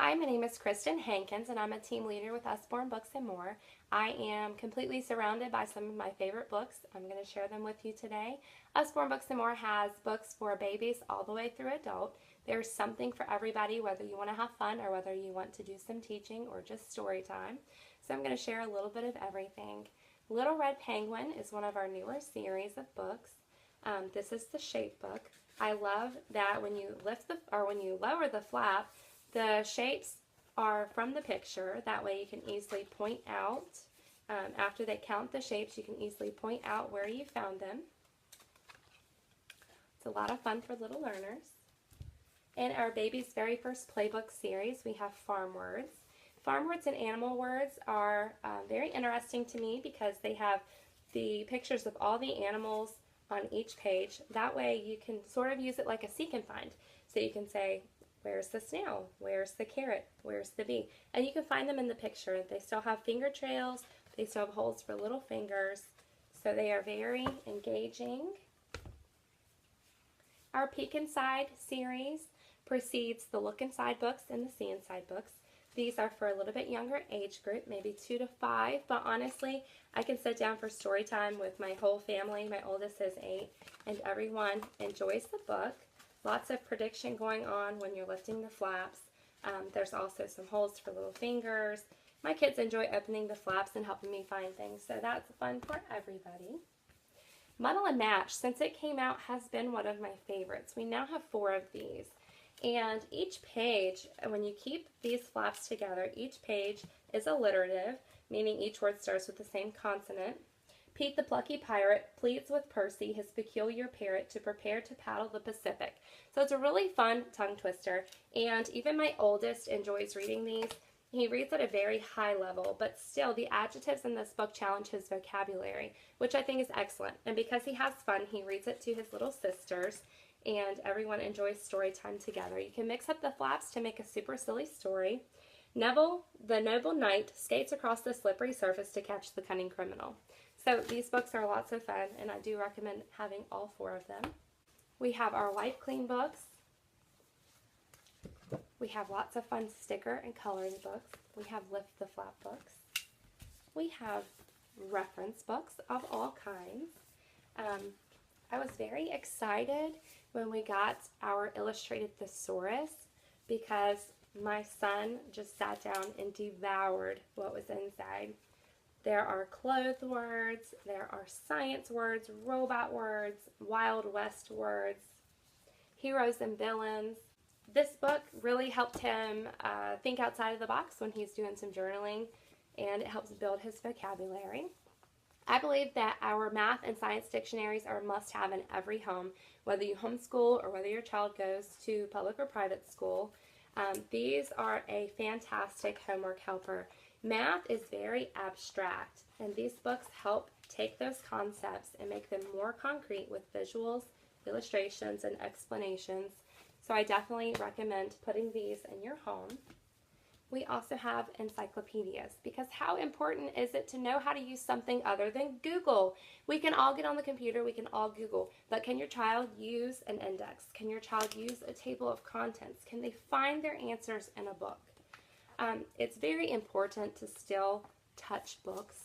Hi, my name is Kristen Hankins, and I'm a team leader with Usborne Books and More. I am completely surrounded by some of my favorite books. I'm going to share them with you today. Usborne Books and More has books for babies all the way through adult. There's something for everybody, whether you want to have fun or whether you want to do some teaching or just story time. So I'm going to share a little bit of everything. Little Red Penguin is one of our newer series of books. This is the shape book. I love that when you lower the flap, the shapes are from the picture. That way you can easily point out, after they count the shapes, you can easily point out where you found them. It's a lot of fun for little learners. In our baby's very first playbook series, we have farm words. Farm words and animal words are very interesting to me because they have the pictures of all the animals on each page. That way you can sort of use it like a seek and find. So you can say, where's the snail? Where's the carrot? Where's the bee? And you can find them in the picture. They still have finger trails. They still have holes for little fingers. So they are very engaging. Our Peek Inside series precedes the Look Inside books and the See Inside books. These are for a little bit younger age group, maybe 2 to 5, but honestly, I can sit down for story time with my whole family. My oldest is 8, and everyone enjoys the book. Lots of prediction going on when you're lifting the flaps. There's also some holes for little fingers. My kids enjoy opening the flaps and helping me find things, so that's fun for everybody. Muddle and Match, since it came out, has been one of my favorites. We now have 4 of these. And each page, when you keep these flaps together, each page is alliterative, meaning each word starts with the same consonant. Pete the Plucky Pirate pleads with Percy, his peculiar parrot, to prepare to paddle the Pacific. So it's a really fun tongue twister, and even my oldest enjoys reading these. He reads at a very high level, but still the adjectives in this book challenge his vocabulary, which I think is excellent. And because he has fun, he reads it to his little sisters, and everyone enjoys story time together. You can mix up the flaps to make a super silly story. Neville, the noble knight, skates across the slippery surface to catch the cunning criminal. So these books are lots of fun, and I do recommend having all 4 of them. We have our Wipe Clean books. We have lots of fun sticker and coloring books. We have Lift the Flap books. We have reference books of all kinds. I was very excited when we got our illustrated thesaurus because my son just sat down and devoured what was inside. There are clothes words, there are science words, robot words, Wild West words, heroes and villains. This book really helped him think outside of the box when he's doing some journaling, and it helps build his vocabulary. I believe that our math and science dictionaries are a must-have in every home, whether you homeschool or whether your child goes to public or private school. These are a fantastic homework helper. Math is very abstract, and these books help take those concepts and make them more concrete with visuals, illustrations, and explanations. So I definitely recommend putting these in your home. We also have encyclopedias, because how important is it to know how to use something other than Google? We can all get on the computer, we can all Google, but can your child use an index? Can your child use a table of contents? Can they find their answers in a book? It's very important to still touch books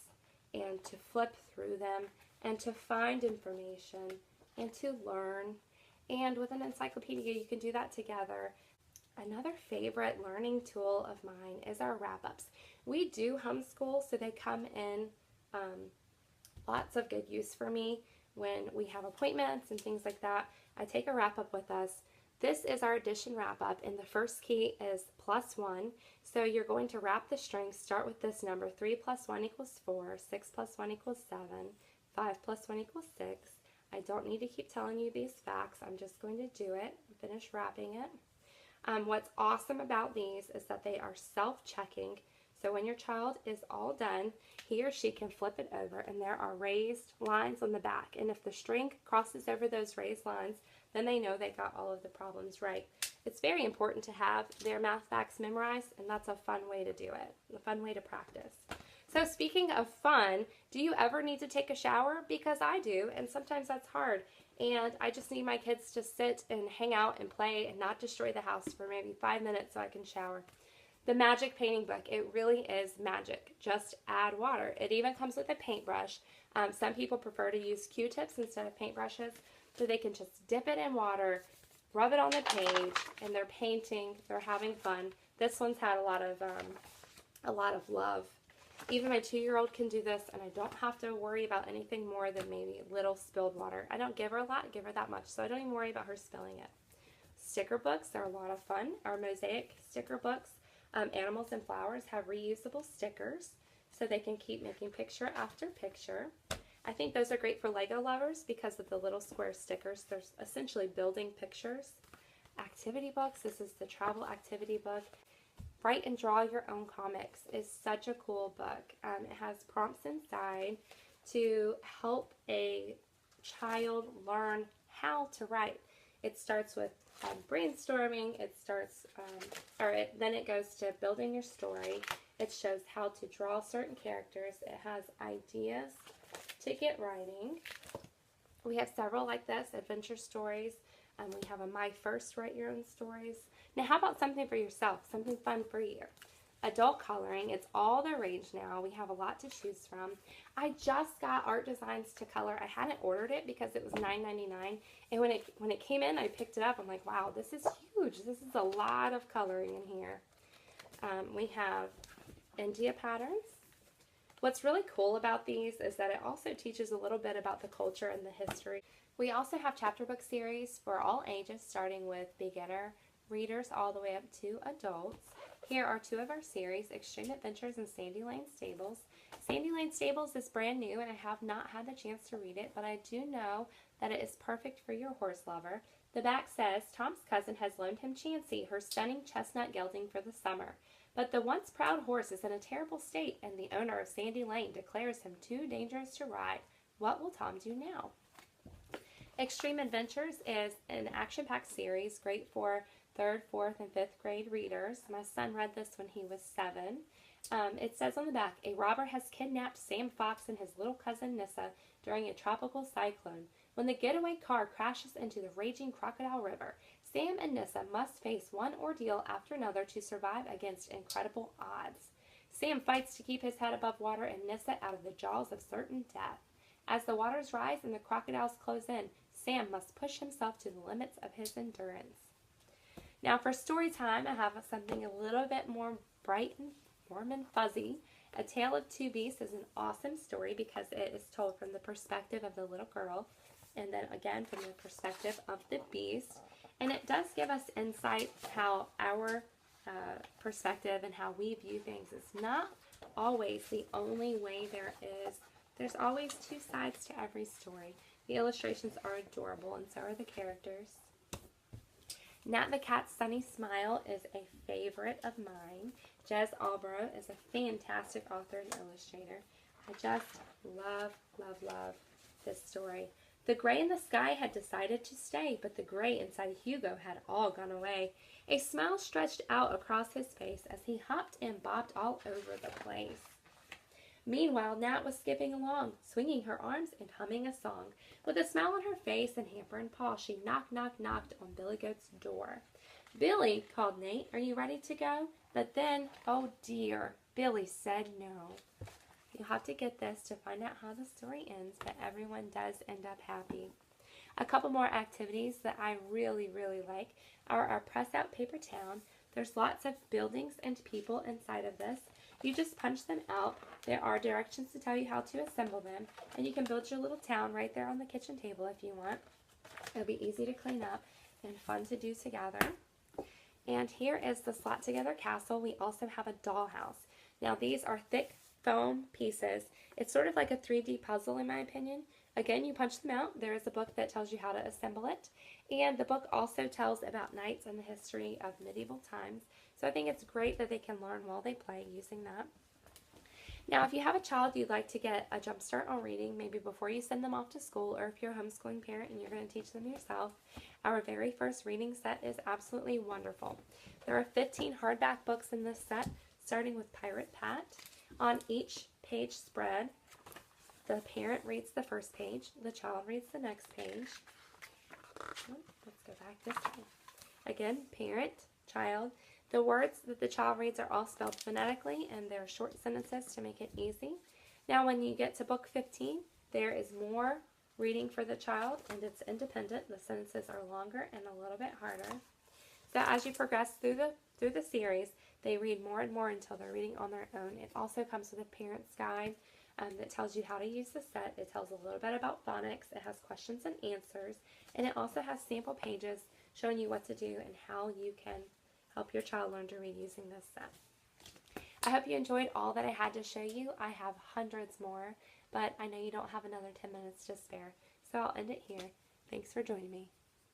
and to flip through them and to find information and to learn. And with an encyclopedia, you can do that together. Another favorite learning tool of mine is our wrap-ups. We do homeschool, so they come in lots of good use for me when we have appointments and things like that. I take a wrap-up with us. This is our addition wrap-up, and the first key is +1. So you're going to wrap the string, start with this number, 3 + 1 = 4, 6 + 1 = 7, 5 + 1 = 6. I don't need to keep telling you these facts. I'm just going to do it and finish wrapping it. What's awesome about these is that they are self-checking. So when your child is all done, he or she can flip it over, and there are raised lines on the back. And if the string crosses over those raised lines, then they know they got all of the problems right. It's very important to have their math facts memorized, and that's a fun way to do it, a fun way to practice. So speaking of fun, do you ever need to take a shower? Because I do, and sometimes that's hard. And I just need my kids to sit and hang out and play and not destroy the house for maybe 5 minutes so I can shower. The magic painting book, it really is magic. Just add water. It even comes with a paintbrush. Some people prefer to use Q-tips instead of paintbrushes, so they can just dip it in water, rub it on the page, and they're painting, they're having fun. This one's had a lot of love. Even my 2-year-old can do this, and I don't have to worry about anything more than maybe little spilled water. I don't give her a lot, I give her that much, so I don't even worry about her spilling it. Sticker books, they're a lot of fun. Our mosaic sticker books, Animals and Flowers, have reusable stickers, so they can keep making picture after picture. I think those are great for Lego lovers because of the little square stickers. They're essentially building pictures. Activity books, this is the travel activity book. Write and Draw Your Own Comics is such a cool book. It has prompts inside to help a child learn how to write. It starts with brainstorming. Then it goes to building your story. It shows how to draw certain characters. It has ideas to get writing. We have several like this, adventure stories. We have a My First Write Your Own Stories. Now, how about something for yourself, something fun for you? Adult coloring, it's all the rage now. We have a lot to choose from. I just got Art Designs to Color. I hadn't ordered it because it was $9.99, and when it came in, I picked it up. I'm like, wow, this is huge. This is a lot of coloring in here. We have India patterns. What's really cool about these is that it also teaches a little bit about the culture and the history. We also have chapter book series for all ages, starting with beginner readers all the way up to adults. Here are 2 of our series, Extreme Adventures and Sandy Lane Stables. Sandy Lane Stables is brand new, and I have not had the chance to read it, but I do know that it is perfect for your horse lover. The back says, Tom's cousin has loaned him Chansey, her stunning chestnut gelding, for the summer. But the once proud horse is in a terrible state, and the owner of Sandy Lane declares him too dangerous to ride. What will Tom do now? Extreme Adventures is an action-packed series, great for 3rd, 4th, and 5th grade readers. My son read this when he was 7. It says on the back, a robber has kidnapped Sam Fox and his little cousin Nissa during a tropical cyclone. When the getaway car crashes into the raging Crocodile River, Sam and Nissa must face one ordeal after another to survive against incredible odds. Sam fights to keep his head above water and Nissa out of the jaws of certain death. As the waters rise and the crocodiles close in, Sam must push himself to the limits of his endurance. Now for story time, I have something a little bit more bright and warm and fuzzy. A Tale of Two Beasts is an awesome story because it is told from the perspective of the little girl, and then again from the perspective of the beast. And it does give us insight how our perspective and how we view things is not always the only way there is. There's always 2 sides to every story. The illustrations are adorable, and so are the characters. Nat the Cat's Sunny Smile is a favorite of mine. Jez Alborough is a fantastic author and illustrator. I just love, love, love this story. The gray in the sky had decided to stay, but the gray inside Hugo had all gone away. A smile stretched out across his face as he hopped and bobbed all over the place. Meanwhile, Nat was skipping along, swinging her arms and humming a song. With a smile on her face and hamper in paw, she knocked on Billy Goat's door. Billy, called Nate, are you ready to go? But then, oh dear, Billy said no. You'll have to get this to find out how the story ends, but everyone does end up happy. A couple more activities that I really, really like are our Press Out Paper Town. There's lots of buildings and people inside of this. You just punch them out. There are directions to tell you how to assemble them, and you can build your little town right there on the kitchen table if you want. It'll be easy to clean up and fun to do together. And here is the Slot Together Castle. We also have a dollhouse. Now these are thick foam pieces. It's sort of like a 3D puzzle in my opinion. Again, you punch them out. There is a book that tells you how to assemble it. And the book also tells about knights and the history of medieval times. So I think it's great that they can learn while they play using that. Now, if you have a child you'd like to get a jump start on reading, maybe before you send them off to school, or if you're a homeschooling parent and you're going to teach them yourself, our very first reading set is absolutely wonderful. There are 15 hardback books in this set, starting with Pirate Pat. On each page spread, the parent reads the first page, the child reads the next page. Let's go back this way. Again, parent, child. The words that the child reads are all spelled phonetically, and they're short sentences to make it easy. Now when you get to book 15, there is more reading for the child, and it's independent. The sentences are longer and a little bit harder. So as you progress through the series, they read more and more until they're reading on their own. It also comes with a parent's guide that tells you how to use the set. It tells a little bit about phonics. It has questions and answers, and it also has sample pages showing you what to do and how you can help your child learn to read using this set. I hope you enjoyed all that I had to show you. I have hundreds more, but I know you don't have another 10 minutes to spare, so I'll end it here. Thanks for joining me.